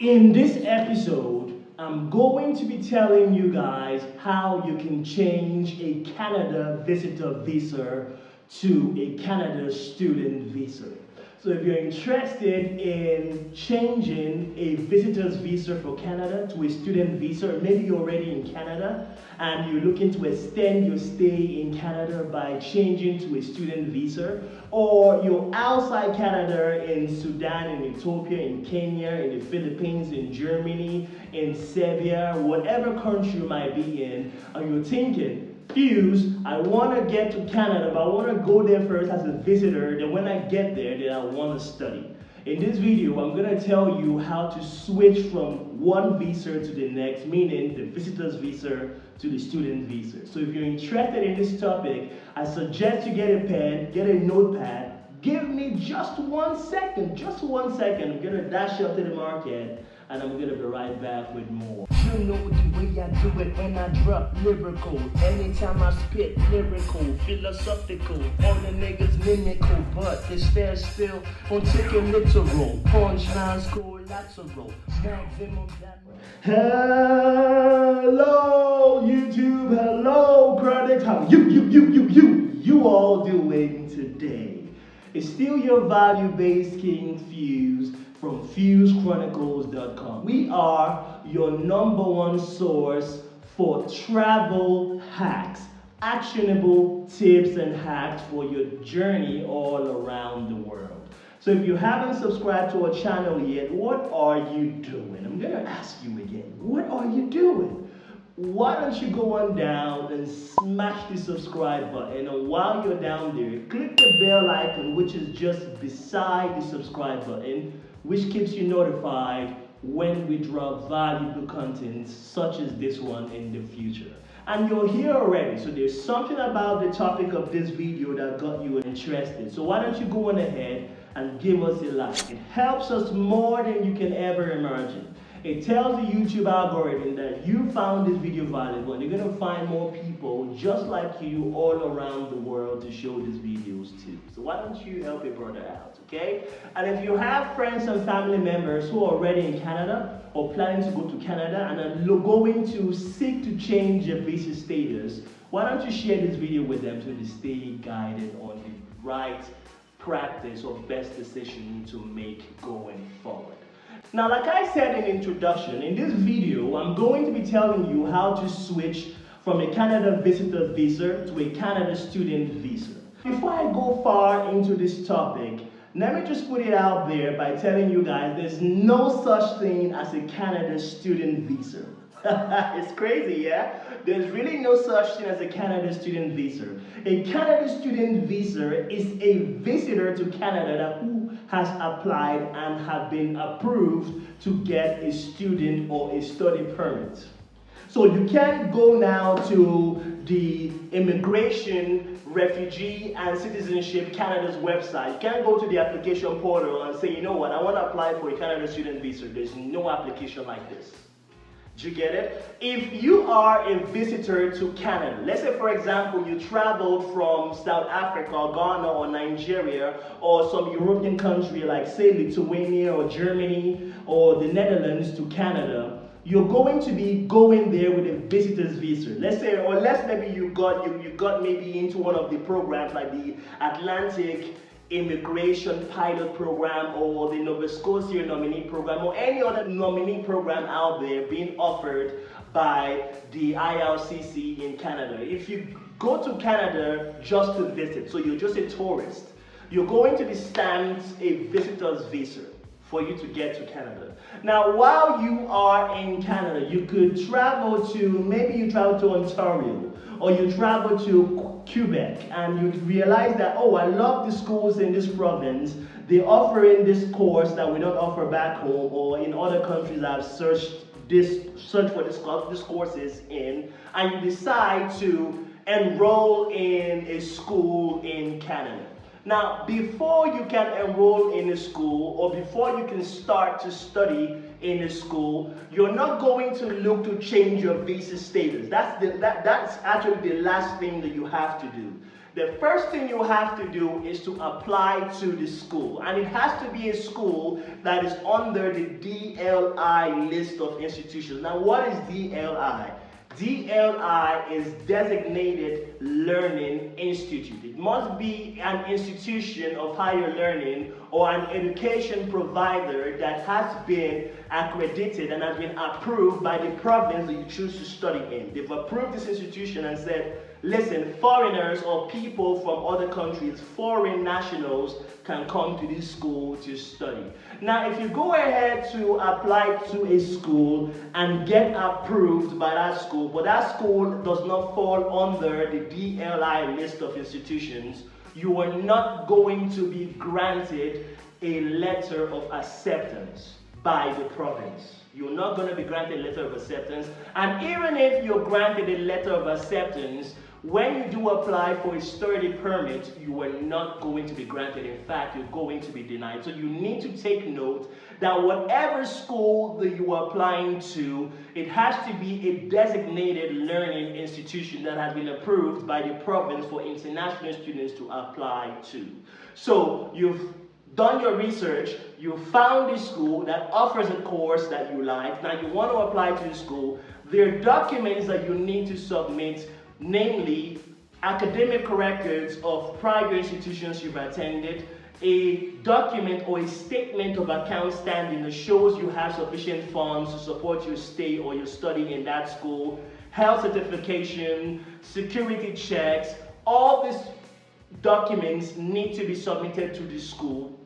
In this episode, I'm going to be telling you guys how you can change a Canada visitor visa to a Canada student visa. So if you're interested in changing a visitor's visa for Canada to a student visa, or maybe you're already in Canada and you're looking to extend your stay in Canada by changing to a student visa, or you're outside Canada in Sudan, in Ethiopia, in Kenya, in the Philippines, in Germany, in Serbia, whatever country you might be in, and you're thinking, Fuse, I want to get to Canada, but I want to go there first as a visitor. Then when I get there, then I want to study. In this video, I'm going to tell you how to switch from one visa to the next, meaning the visitor's visa to the student visa. So if you're interested in this topic, I suggest you get a pen, get a notepad. Give me just 1 second, just 1 second. I'm going to dash up to the market, and I'm going to be right back with more. You know the way I do it when I drop lyrical. Anytime I spit lyrical, philosophical. All the niggas mimical, but they stare still on taking literal. Punchlines collateral. Maximum damage. Hello YouTube, hello Chronicles. How you all doing today? It's still your value-based King Fuse from FuseChronicles.com. We are your #1 source for travel hacks, actionable tips and hacks for your journey all around the world. So if you haven't subscribed to our channel yet, what are you doing? I'm gonna ask you again, what are you doing? Why don't you go on down and smash the subscribe button, and while you're down there, click the bell icon which is just beside the subscribe button, which keeps you notified when we drop valuable content such as this one in the future. And you're here already, so there's something about the topic of this video that got you interested. So why don't you go on ahead and give us a like. It helps us more than you can ever imagine. It tells the YouTube algorithm that you found this video valuable, and you're going to find more people just like you all around the world to show these videos to. So why don't you help your brother out, okay? And if you have friends and family members who are already in Canada or planning to go to Canada and are going to seek to change their visa status, why don't you share this video with them so they stay guided on the right practice or best decision to make going forward. Now, like I said in introduction, in this video, I'm going to be telling you how to switch from a Canada visitor visa to a Canada student visa. Before I go far into this topic, let me just put it out there by telling you guys there's no such thing as a Canada student visa. It's crazy, yeah? There's really no such thing as a Canada student visa. A Canada student visa is a visitor to Canada who has applied and have been approved to get a student or a study permit. So you can't go now to the Immigration, Refugee and Citizenship Canada's website. You can't go to the application portal and say, you know what, I want to apply for a Canada student visa. There's no application like this. Do you get it? If you are a visitor to Canada, let's say for example you traveled from South Africa, Ghana or Nigeria or some European country like say Lithuania or Germany or the Netherlands to Canada, you're going to be going there with a visitor's visa. Let's say, or let's maybe you got maybe into one of the programs like the Atlantic Immigration Pilot Program or the Nova Scotia Nominee Program or any other nominee program out there being offered by the IRCC in Canada. If you go to Canada just to visit, so you're just a tourist, you're going to be stamped a visitor's visa for you to get to Canada. Now, while you are in Canada, you could travel to, maybe you travel to Ontario, or you travel to Quebec, and you realize that, oh, I love the schools in this province. They're offering this course that we don't offer back home, or in other countries I've searched for this courses in, and you decide to enroll in a school in Canada. Now, before you can enroll in a school or before you can start to study in a school, you're not going to look to change your visa status. That's actually the last thing that you have to do. the first thing you have to do is to apply to the school. And it has to be a school that is under the DLI list of institutions. Now, what is DLI? DLI is Designated Learning Institute. It must be an institution of higher learning or an education provider that has been accredited and has been approved by the province that you choose to study in. They've approved this institution and said, listen, foreigners or people from other countries, foreign nationals, can come to this school to study. Now, if you go ahead to apply to a school and get approved by that school, but that school does not fall under the DLI list of institutions, you are not going to be granted a letter of acceptance by the province. You're not going to be granted a letter of acceptance. And even if you're granted a letter of acceptance, when you do apply for a study permit, you are not going to be granted. In fact, you're going to be denied. So you need to take note that whatever school that you are applying to, it has to be a designated learning institution that has been approved by the province for international students to apply to. So you've done your research, you found a school that offers a course that you like. Now you want to apply to the school. There are documents that you need to submit, namely academic records of prior institutions you've attended, a document or a statement of account standing that shows you have sufficient funds to support your stay or your study in that school, health certification, security checks. All these documents need to be submitted to the school.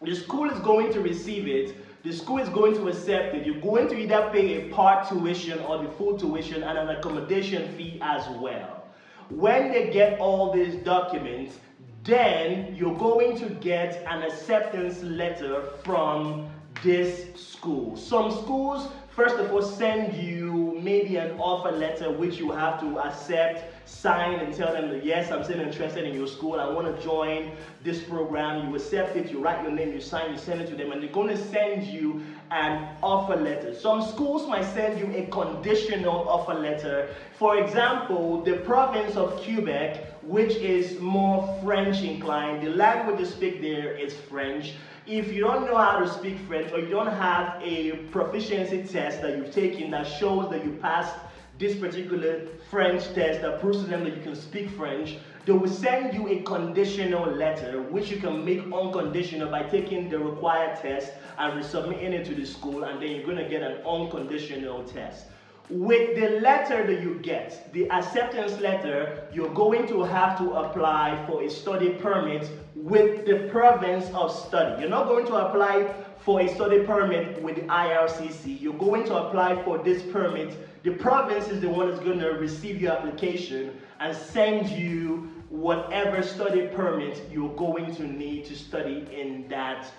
The school is going to receive it. The school is going to accept it. You're going to either pay a part tuition or the full tuition and an accommodation fee as well. When they get all these documents, then you're going to get an acceptance letter from this school. Some schools, first of all, send you maybe an offer letter which you have to accept, sign, and tell them that yes, I'm still interested in your school, I want to join this program. You accept it, you write your name, you sign, you send it to them, and they're going to send you an offer letter. Some schools might send you a conditional offer letter. For example, the province of Quebec, which is more French inclined, the language they speak there is French. If you don't know how to speak French, or you don't have a proficiency test that you've taken that shows that you passed this particular French test that proves to them that you can speak French, they will send you a conditional letter which you can make unconditional by taking the required test and resubmitting it to the school, and then you're going to get an unconditional test. With the letter that you get, the acceptance letter, you're going to have to apply for a study permit with the province of study. You're not going to apply for a study permit with the IRCC. You're going to apply for this permit. The province is the one that's going to receive your application and send you whatever study permit you're going to need to study in that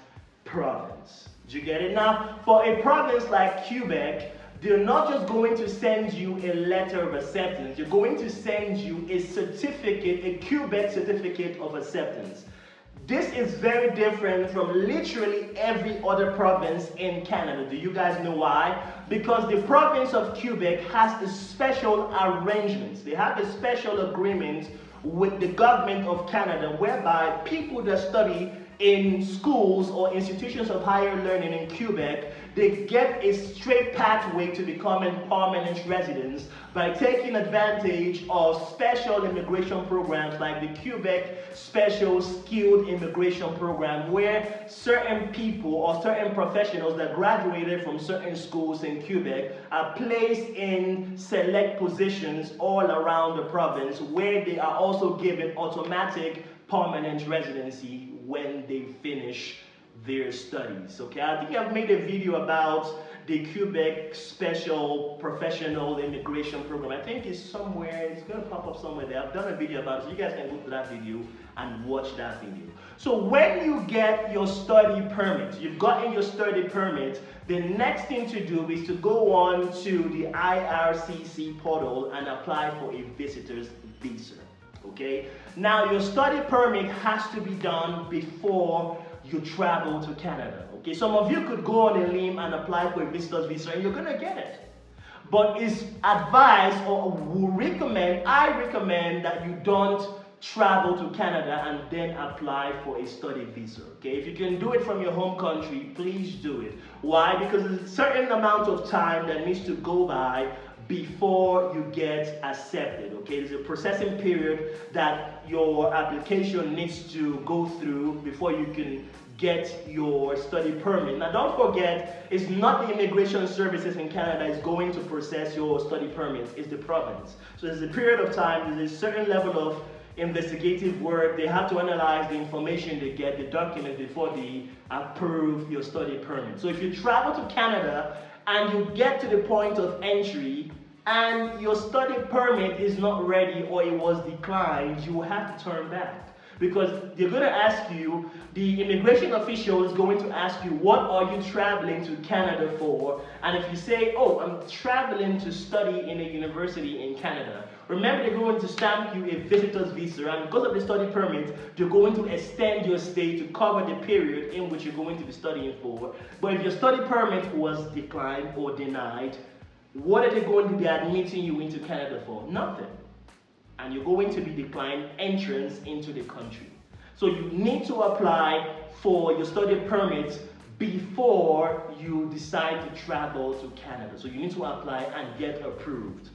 province. Do you get it? Now, for a province like Quebec, they're not just going to send you a letter of acceptance. They're going to send you a certificate, a Quebec certificate of acceptance. This is very different from literally every other province in Canada. Do you guys know why? Because the province of Quebec has a special arrangements. They have a special agreement with the government of Canada whereby people that study in schools or institutions of higher learning in Quebec, they get a straight pathway to becoming permanent residents by taking advantage of special immigration programs like the Quebec Special Skilled Immigration Program, where certain people or certain professionals that graduated from certain schools in Quebec are placed in select positions all around the province, where they are also given automatic permanent residency when they finish their studies. Okay, I think I've made a video about the Quebec Special Professional Immigration Program. I think it's somewhere, it's going to pop up somewhere there. I've done a video about it, so you guys can go to that video and watch that video. So when you get your study permit, you've gotten your study permit, the next thing to do is to go on to the IRCC portal and apply for a visitor's visa. Okay, now your study permit has to be done before you travel to Canada. Okay, some of you could go on a limb and apply for a visitor's visa and you're gonna get it. But it's advised, or I recommend that you don't travel to Canada and then apply for a study visa. Okay, if you can do it from your home country, please do it. Why? Because there's a certain amount of time that needs to go by before you get accepted. Okay, there's a processing period that your application needs to go through before you can get your study permit. Now don't forget, it's not the immigration services in Canada is going to process your study permits, it's the province. So there's a period of time, there's a certain level of investigative work. They have to analyze the information they get, the documents, before they approve your study permit. So if you travel to Canada and you get to the point of entry and your study permit is not ready or it was declined, you will have to turn back. Because they're going to ask you, the immigration official is going to ask you, what are you traveling to Canada for? And if you say, oh, I'm traveling to study in a university in Canada, remember they're going to stamp you a visitor's visa, and because of the study permit, they're going to extend your stay to cover the period in which you're going to be studying for. But if your study permit was declined or denied, what are they going to be admitting you into Canada for? Nothing. And you're going to be declined entrance into the country. So you need to apply for your study permit before you decide to travel to Canada. So you need to apply and get approved.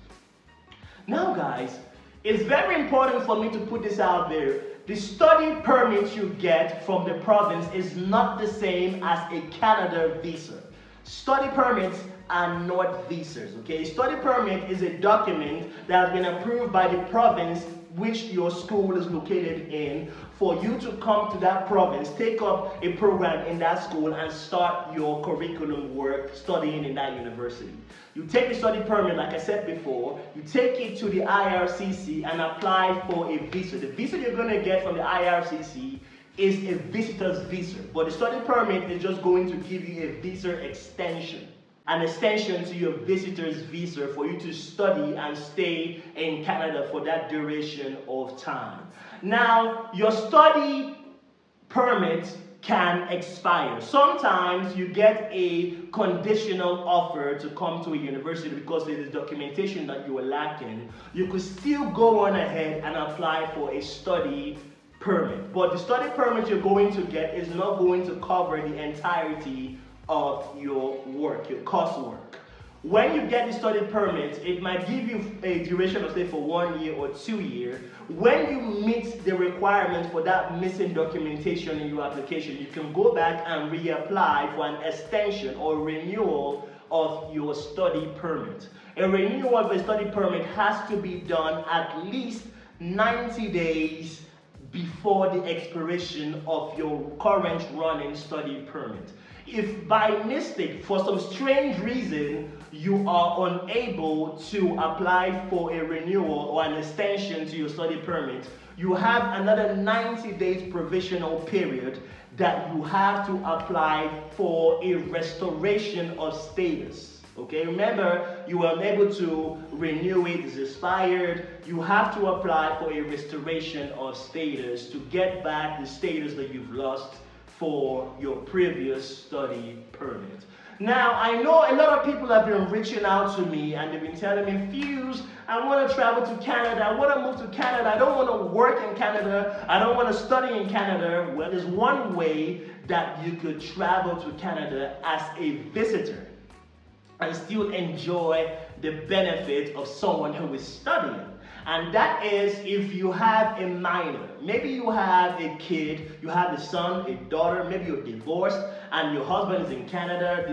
Now guys, it's very important for me to put this out there. The study permit you get from the province is not the same as a Canada visa. Study permits are not visas, okay? Study permit is a document that has been approved by the province which your school is located in for you to come to that province, take up a program in that school and start your curriculum work studying in that university. You take the study permit, like I said before, you take it to the IRCC and apply for a visa. The visa you're going to get from the IRCC is a visitor's visa, but the study permit is just going to give you a visa extension. An extension to your visitor's visa for you to study and stay in Canada for that duration of time. Now, your study permit can expire. Sometimes you get a conditional offer to come to a university because there is documentation that you are lacking. You could still go on ahead and apply for a study permit. But the study permit you're going to get is not going to cover the entirety of your work, your coursework. When you get the study permit, it might give you a duration of say for 1 year or 2 years. When you meet the requirement for that missing documentation in your application, you can go back and reapply for an extension or renewal of your study permit. A renewal of a study permit has to be done at least 90 days before the expiration of your current running study permit. If by mistake, for some strange reason, you are unable to apply for a renewal or an extension to your study permit, you have another 90 days provisional period that you have to apply for a restoration of status. Okay, remember, you were unable to renew it, it's expired. You have to apply for a restoration of status to get back the status that you've lost for your previous study permit. Now, I know a lot of people have been reaching out to me and they've been telling me, Fuse, I want to travel to Canada, I want to move to Canada, I don't want to work in Canada, I don't want to study in Canada. Well, there's one way that you could travel to Canada as a visitor and still enjoy the benefit of someone who is studying. And that is if you have a minor. Maybe you have a kid, you have a son, a daughter, maybe you're divorced and your husband is in Canada,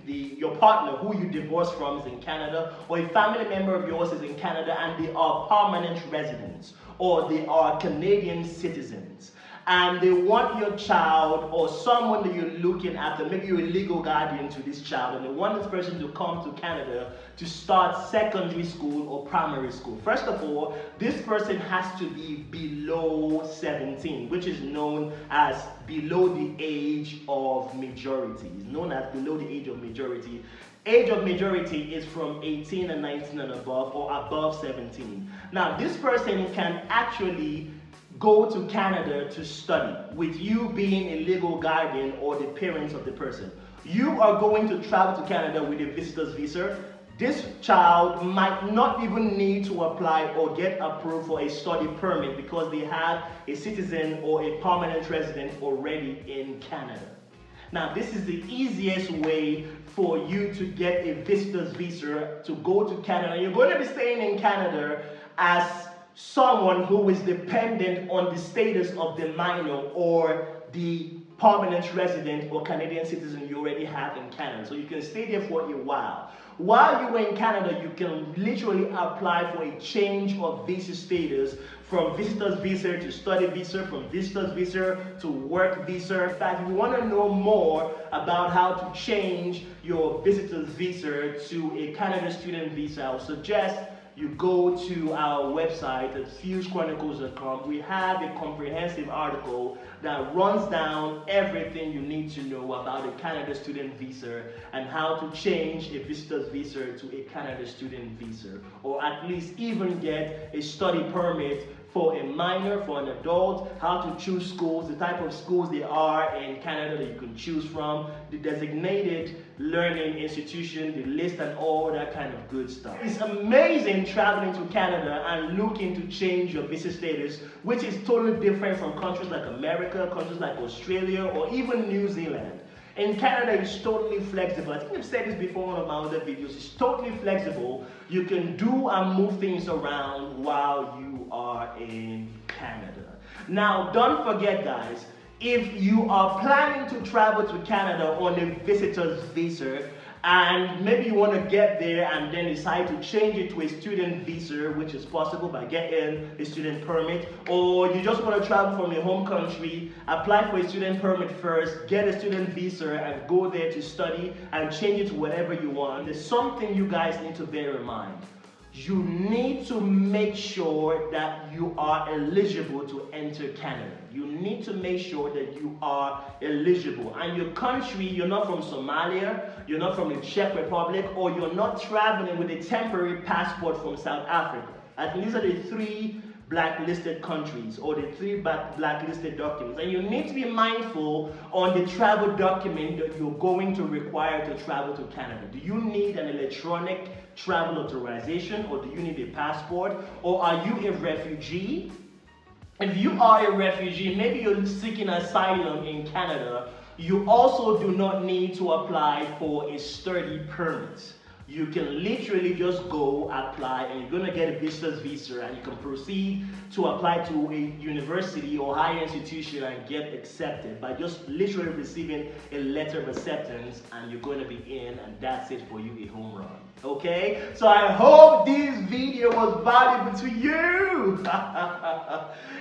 your partner who you divorced from is in Canada, or a family member of yours is in Canada and they are permanent residents or they are Canadian citizens. And they want your child or someone that you're looking after, maybe you're a legal guardian to this child, and they want this person to come to Canada to start secondary school or primary school. First of all, this person has to be below 17, which is known as below the age of majority. It's known as below the age of majority. Age of majority is from 18 and 19 and above, or above 17. Now, this person can actually go to Canada to study with you being a legal guardian or the parents of the person. You are going to travel to Canada with a visitor's visa, this child might not even need to apply or get approved for a study permit because they have a citizen or a permanent resident already in Canada. Now, this is the easiest way for you to get a visitor's visa to go to Canada. You're going to be staying in Canada as someone who is dependent on the status of the minor or the permanent resident or Canadian citizen you already have in Canada. So you can stay there for a while. While you're in Canada, you can literally apply for a change of visa status from visitor's visa to study visa, from visitor's visa to work visa. In fact, if you want to know more about how to change your visitor's visa to a Canada student visa, I would suggest you go to our website at fusechronicles.com. We have a comprehensive article that runs down everything you need to know about a Canada student visa and how to change a visitor's visa to a Canada student visa, or at least even get a study permit for a minor, for an adult, how to choose schools, the type of schools there are in Canada that you can choose from, the designated learning institution, the list and all that kind of good stuff. It's amazing traveling to Canada and looking to change your visa status, which is totally different from countries like America, countries like Australia, or even New Zealand. In Canada, it's totally flexible. I think I've said this before in one of my other videos. It's totally flexible. You can do and move things around while you are in Canada. Now, don't forget, guys, if you are planning to travel to Canada on a visitor's visa, and maybe you want to get there and then decide to change it to a student visa, which is possible by getting a student permit, or you just want to travel from your home country, apply for a student permit first, get a student visa and go there to study and change it to whatever you want. There's something you guys need to bear in mind. You need to make sure that you are eligible to enter Canada. You need to make sure that you are eligible. And your country, you're not from Somalia, you're not from the Czech Republic, or you're not traveling with a temporary passport from South Africa. And these are the three blacklisted countries, or the three blacklisted documents. And you need to be mindful on the travel document that you're going to require to travel to Canada. Do you need an electronic travel authorization, or do you need a passport, or are you a refugee? If you are a refugee, maybe you're seeking asylum in Canada, you also do not need to apply for a study permit. You can literally just go apply and you're going to get a visitor's visa, and you can proceed to apply to a university or higher institution and get accepted by just literally receiving a letter of acceptance, and you're going to be in, and that's it for you, a home run. Okay? So I hope this video was valuable to you.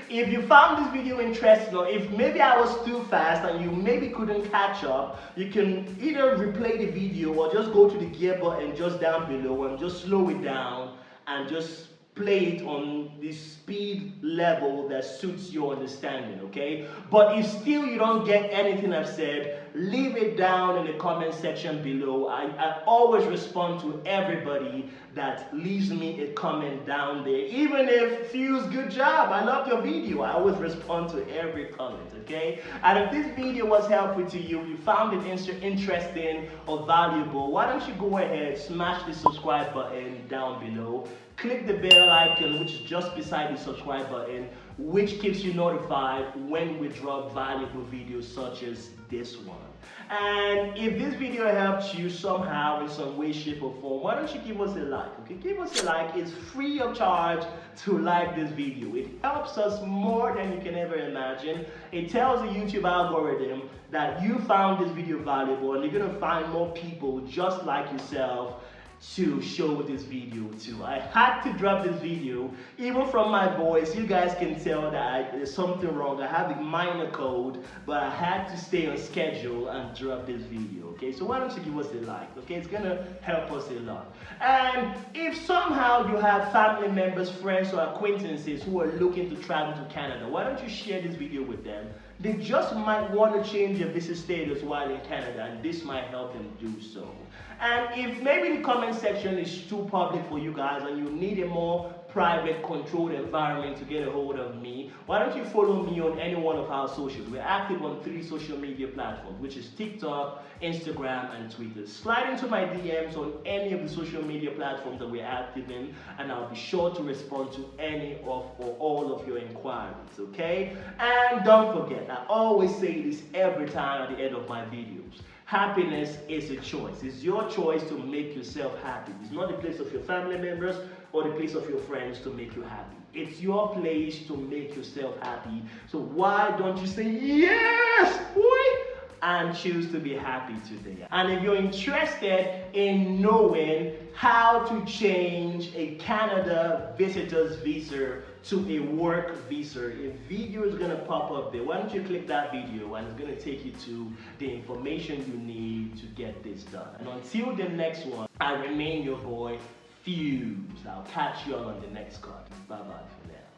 If you found this video interesting, or if maybe I was too fast and you maybe couldn't catch up, you can either replay the video or just go to the gear button just down below and just slow it down and just play it on the speed level that suits your understanding, okay? But if still you don't get anything I've said, leave it down in the comment section below. I always respond to everybody that leaves me a comment down there. Even if Fuse, good job, I love your video, I always respond to every comment, okay? And if this video was helpful to you, you found it interesting or valuable, why don't you go ahead, smash the subscribe button down below. Click the bell icon, which is just beside the subscribe button, which keeps you notified when we drop valuable videos such as this one. And if this video helps you somehow in some way, shape or form, why don't you give us a like, okay? Give us a like. It's free of charge to like this video. It helps us more than you can ever imagine. It tells the YouTube algorithm that you found this video valuable, and you're gonna find more people just like yourself to show this video to. I had to drop this video. Even from my voice, you guys can tell that there's something wrong. I have a minor cold, but I had to stay on schedule and drop this video, okay? So why don't you give us a like, okay? It's gonna help us a lot. And if somehow you have family members, friends, or acquaintances who are looking to travel to Canada, why don't you share this video with them? They just might want to change their visa status while in Canada, and this might help them do so. And if maybe the comment section is too public for you guys and you need a more private, controlled environment to get a hold of me, why don't you follow me on any one of our socials? We're active on 3 social media platforms, which is TikTok, Instagram, and Twitter. Slide into my DMs on any of the social media platforms that we're active in, and I'll be sure to respond to any of or all of your inquiries, okay? And don't forget, I always say this every time at the end of my videos. Happiness is a choice. It's your choice to make yourself happy. It's not the place of your family members or the place of your friends to make you happy. It's your place to make yourself happy. So why don't you say yes, boy, and choose to be happy today? And if you're interested in knowing how to change a Canada visitor's visa to a work visa, a video is going to pop up there. Why don't you click that video, and it's going to take you to the information you need to get this done. And until the next one, I remain your boy, Fuse. I'll catch you all on the next card. Bye bye for now.